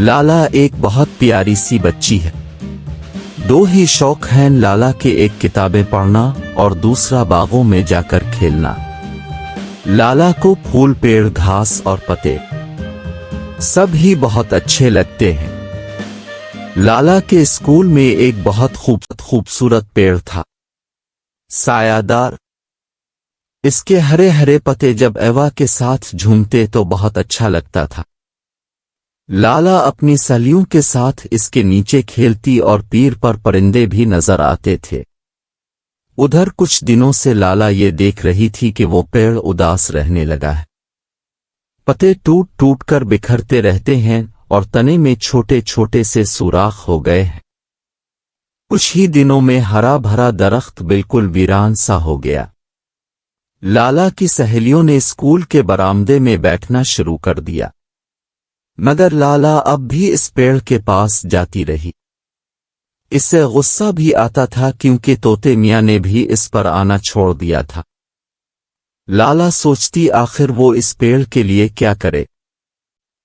लाला एक बहुत प्यारी सी बच्ची है। दो ही शौक हैं लाला के, एक किताबें पढ़ना और दूसरा बागों में जाकर खेलना। लाला को फूल, पेड़, घास और पत्ते सब ही बहुत अच्छे लगते हैं। लाला के स्कूल में एक बहुत खूबसूरत पेड़ था, सायादार। इसके हरे हरे पत्ते जब एवा के साथ झूमते तो बहुत अच्छा लगता था। लाला अपनी सहेलियों के साथ इसके नीचे खेलती और पीर पर परिंदे भी नजर आते थे। उधर कुछ दिनों से लाला ये देख रही थी कि वो पेड़ उदास रहने लगा है। पत्ते टूट टूट कर बिखरते रहते हैं और तने में छोटे छोटे से सुराख हो गए हैं। कुछ ही दिनों में हरा भरा दरख्त बिल्कुल वीरान सा हो गया। लाला की सहेलियों ने स्कूल के बरामदे में बैठना शुरू कर दिया, मगर लाला अब भी इस पेड़ के पास जाती रही। इससे गुस्सा भी आता था क्योंकि तोते मियां ने भी इस पर आना छोड़ दिया था। लाला सोचती आखिर वो इस पेड़ के लिए क्या करे।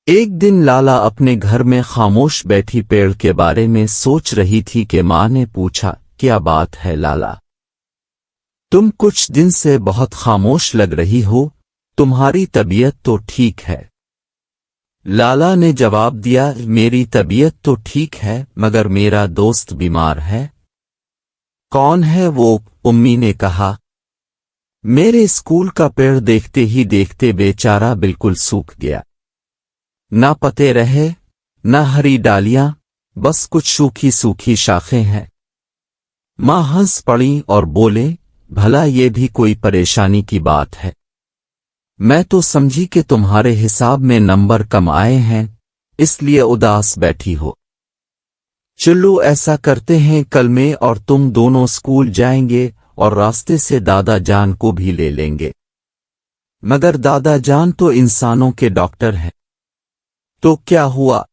एक दिन लाला अपने घर में खामोश बैठी पेड़ के बारे में सोच रही थी कि माँ ने पूछा, क्या बात है लाला, तुम कुछ दिन से बहुत खामोश लग रही हो, तुम्हारी तबीयत तो ठीक है। लाला ने जवाब दिया, मेरी तबीयत तो ठीक है मगर मेरा दोस्त बीमार है। कौन है वो? उम्मी ने कहा। मेरे स्कूल का पेड़ देखते ही देखते बेचारा बिल्कुल सूख गया। ना पत्ते रहे, ना हरी डालियां, बस कुछ सूखी सूखी शाखें हैं। माँ हंस पड़ी और बोले, भला ये भी कोई परेशानी की बात है? मैं तो समझी कि तुम्हारे हिसाब में नंबर कम आए हैं, इसलिए उदास बैठी हो। चलो ऐसा करते हैं, कल मैं और तुम दोनों स्कूल जाएंगे और रास्ते से दादा जान को भी ले लेंगे। मगर दादा जान तो इंसानों के डॉक्टर हैं। तो क्या हुआ?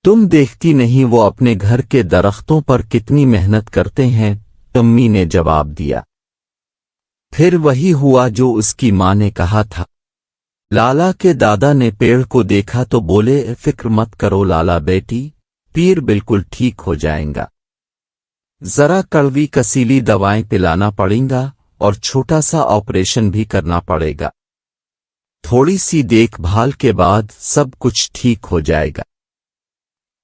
तुम देखती नहीं वो अपने घर के दरख्तों पर कितनी मेहनत करते हैं, अम्मी ने जवाब दिया। फिर वही हुआ जो उसकी माँ ने कहा था। लाला के दादा ने पेड़ को देखा तो बोले, फिक्र मत करो लाला बेटी, पीर बिल्कुल ठीक हो जाएगा। जरा कड़वी कसीली दवाएं पिलाना पड़ेगा और छोटा सा ऑपरेशन भी करना पड़ेगा। थोड़ी सी देखभाल के बाद सब कुछ ठीक हो जाएगा।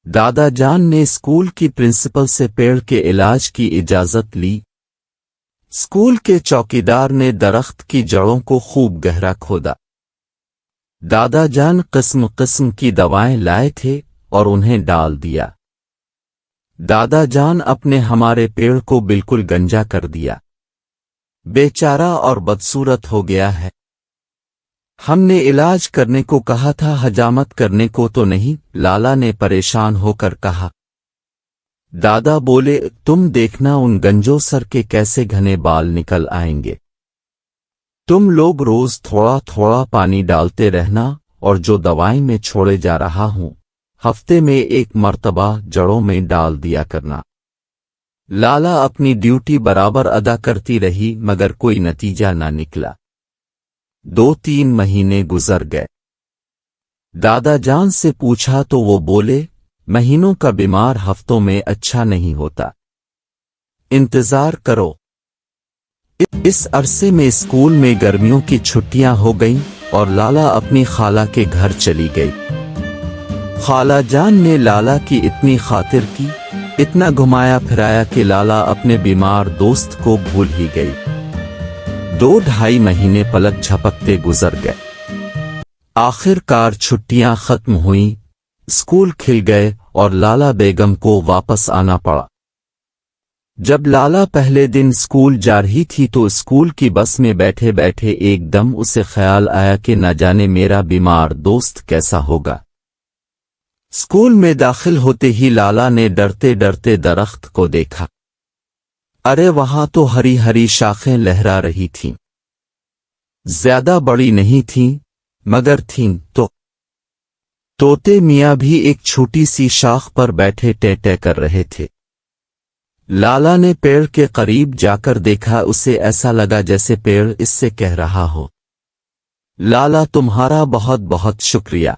दादा जान ने स्कूल की प्रिंसिपल से पेड़ के इलाज की इजाजत ली। स्कूल के चौकीदार ने दरख्त की जड़ों को खूब गहरा खोदा। दादा जान किस्म किस्म की दवाएं लाए थे और उन्हें डाल दिया। दादा जान अपने हमारे पेड़ को बिल्कुल गंजा कर दिया, बेचारा और बदसूरत हो गया है। हमने इलाज करने को कहा था, हजामत करने को तो नहीं, लाला ने परेशान होकर कहा। दादा बोले, तुम देखना उन गंजों सर के कैसे घने बाल निकल आएंगे। तुम लोग रोज थोड़ा थोड़ा पानी डालते रहना और जो दवाई में छोड़े जा रहा हूं, हफ्ते में एक मर्तबा जड़ों में डाल दिया करना। लाला अपनी ड्यूटी बराबर अदा करती रही मगर कोई नतीजा ना निकला। 2-3 महीने गुजर गए। दादा जान से पूछा तो वो बोले, महीनों का बीमार हफ्तों में अच्छा नहीं होता, इंतजार करो। इस अरसे में स्कूल में गर्मियों की छुट्टियां हो गईं और लाला अपनी खाला के घर चली गई। खाला जान ने लाला की इतनी खातिर की, इतना घुमाया फिराया कि लाला अपने बीमार दोस्त को भूल ही गई। 2-2.5 महीने पलक झपकते गुजर गए। आखिरकार छुट्टियां खत्म हुईं, स्कूल खिल गए और लाला बेगम को वापस आना पड़ा। जब लाला पहले दिन स्कूल जा रही थी तो स्कूल की बस में बैठे बैठे एकदम उसे ख्याल आया कि न जाने मेरा बीमार दोस्त कैसा होगा। स्कूल में दाखिल होते ही लाला ने डरते डरते दरख्त को देखा। अरे वहां तो हरी हरी शाखें लहरा रही थीं। ज्यादा बड़ी नहीं थीं मगर थीं तो। तोते मियां भी एक छोटी सी शाख पर बैठे टें कर रहे थे। लाला ने पेड़ के करीब जाकर देखा, उसे ऐसा लगा जैसे पेड़ इससे कह रहा हो, लाला तुम्हारा बहुत बहुत शुक्रिया।